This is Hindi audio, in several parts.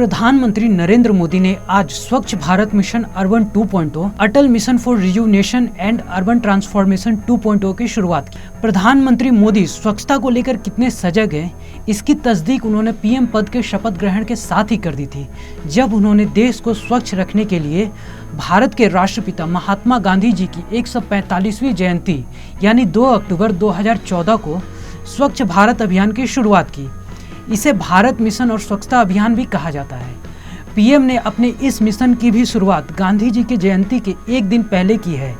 प्रधानमंत्री नरेंद्र मोदी ने आज स्वच्छ Bharat mission urban 2.0, Atal mission for rejuvenation and urban transformation 2.0 की शुरुआत की। प्रधानमंत्री मोदी स्वच्छता को लेकर कितने सजग हैं, इसकी तस्दीक उन्होंने पीएम पद के शपथ ग्रहण के साथ ही कर दी थी, जब उन्होंने देश को स्वच्छ रखने के लिए भारत के राष्ट्रपिता महात्मा गांधी जी की 145वीं जयंती यानी 2 अक्टूबर 2014 को स्वच्छ भारत अभियान की शुरुआत की। इसे भारत मिशन और स्वच्छता अभियान भी कहा जाता है। पीएम ने अपने इस मिशन की भी शुरुआत गांधी जी की जयंती के एक दिन पहले की है।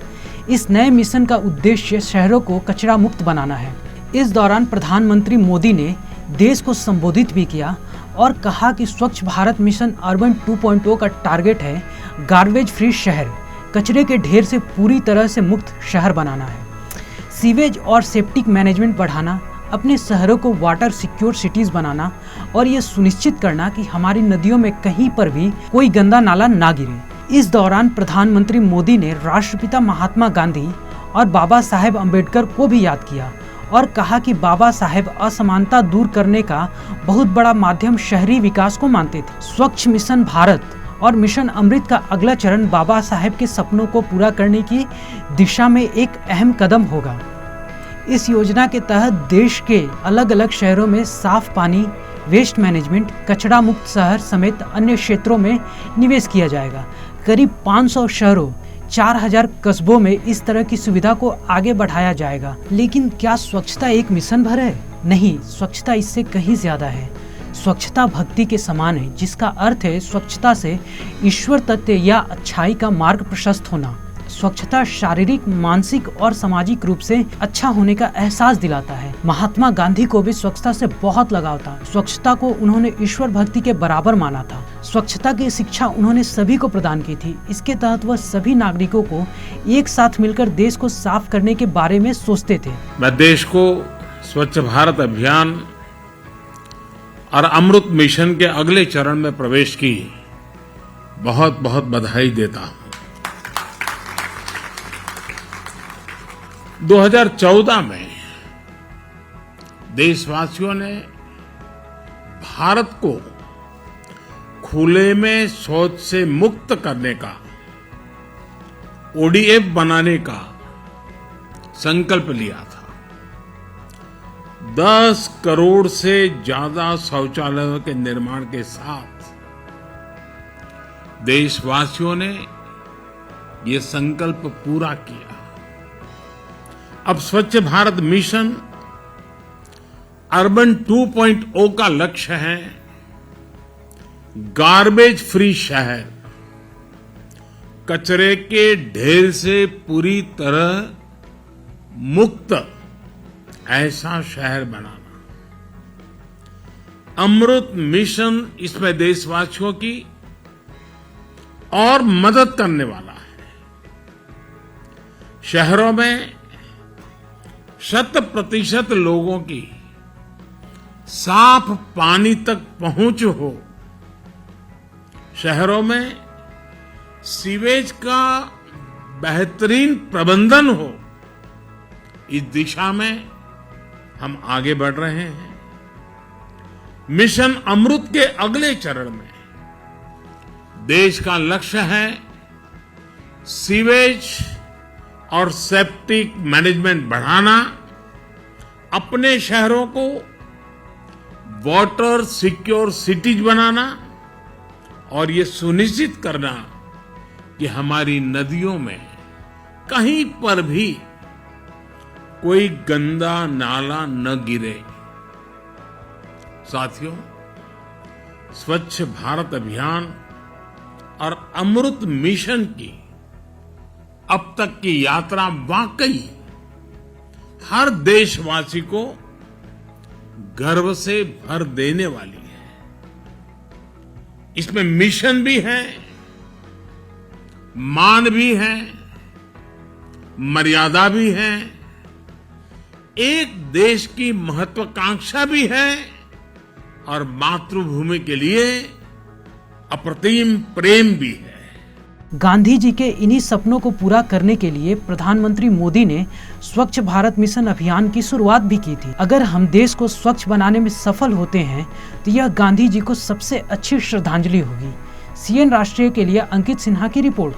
इस नए मिशन का उद्देश्य शहरों को कचरा मुक्त बनाना है। इस दौरान प्रधानमंत्री मोदी ने देश को संबोधित भी किया और कहा कि स्वच्छ भारत मिशन अर्बन 2.0 का टारगेट है गार्बेज फ्री शहर, कचरे के ढेर से पूरी तरह से मुक्त शहर बनाना है, सीवेज और सेप्टिक मैनेजमेंट बढ़ाना, अपने शहरों को वाटर सिक्योर सिटीज बनाना और ये सुनिश्चित करना कि हमारी नदियों में कहीं पर भी कोई गंदा नाला ना गिरे। इस दौरान प्रधानमंत्री मोदी ने राष्ट्रपिता महात्मा गांधी और बाबा साहेब अम्बेडकर को भी याद किया और कहा कि बाबा साहेब असमानता दूर करने का बहुत बड़ा माध्यम शहरी विकास को मानते थे। स्वच्छ मिशन भारत और मिशन अमृत का अगला चरण बाबा साहेब के सपनों को पूरा करने की दिशा में एक अहम कदम होगा। इस योजना के तहत देश के अलग अलग शहरों में साफ पानी, वेस्ट मैनेजमेंट, कचरा मुक्त शहर समेत अन्य क्षेत्रों में निवेश किया जाएगा। करीब 500 शहरों, 4000 कस्बों में इस तरह की सुविधा को आगे बढ़ाया जाएगा। लेकिन क्या स्वच्छता एक मिशन भर है? नहीं, स्वच्छता इससे कहीं ज्यादा है। स्वच्छता भक्ति के समान है, जिसका अर्थ है स्वच्छता से ईश्वर तत्व या अच्छाई का मार्ग प्रशस्त होना। स्वच्छता शारीरिक, मानसिक और सामाजिक रूप से अच्छा होने का एहसास दिलाता है। महात्मा गांधी को भी स्वच्छता से बहुत लगाव था। स्वच्छता को उन्होंने ईश्वर भक्ति के बराबर माना था। स्वच्छता की शिक्षा उन्होंने सभी को प्रदान की थी। इसके तहत वह सभी नागरिकों को एक साथ मिलकर देश को साफ करने के बारे में सोचते थे। मैं देश को स्वच्छ भारत अभियान और अमृत मिशन के अगले चरण में प्रवेश की बहुत बहुत बधाई देता हूँ। 2014 में देशवासियों ने भारत को खुले में शौच से मुक्त करने का, ओडीएफ बनाने का संकल्प लिया था। 10 करोड़ से ज्यादा शौचालयों के निर्माण के साथ देशवासियों ने ये संकल्प पूरा किया। अब स्वच्छ भारत मिशन अर्बन 2.0 का लक्ष्य है गार्बेज फ्री शहर, कचरे के ढेर से पूरी तरह मुक्त ऐसा शहर बनाना। अमृत मिशन इसमें देशवासियों की और मदद करने वाला है। शहरों में 100% लोगों की साफ पानी तक पहुंच हो, शहरों में सीवेज का बेहतरीन प्रबंधन हो, इस दिशा में हम आगे बढ़ रहे हैं। मिशन अमृत के अगले चरण में देश का लक्ष्य है सीवेज और सेप्टिक मैनेजमेंट बढ़ाना, अपने शहरों को वाटर सिक्योर सिटीज बनाना और ये सुनिश्चित करना कि हमारी नदियों में कहीं पर भी कोई गंदा नाला न गिरे। साथियों, स्वच्छ भारत अभियान और अमृत मिशन की अब तक की यात्रा वाकई हर देशवासी को गर्व से भर देने वाली है। इसमें मिशन भी है, मान भी है, मर्यादा भी है, एक देश की महत्वाकांक्षा भी है और मातृभूमि के लिए अप्रतिम प्रेम भी है। गांधी जी के इन्हीं सपनों को पूरा करने के लिए प्रधानमंत्री मोदी ने स्वच्छ भारत मिशन अभियान की शुरुआत भी की थी। अगर हम देश को स्वच्छ बनाने में सफल होते हैं तो यह गांधी जी को सबसे अच्छी श्रद्धांजलि होगी। CN राष्ट्रीय के लिए अंकित सिन्हा की रिपोर्ट।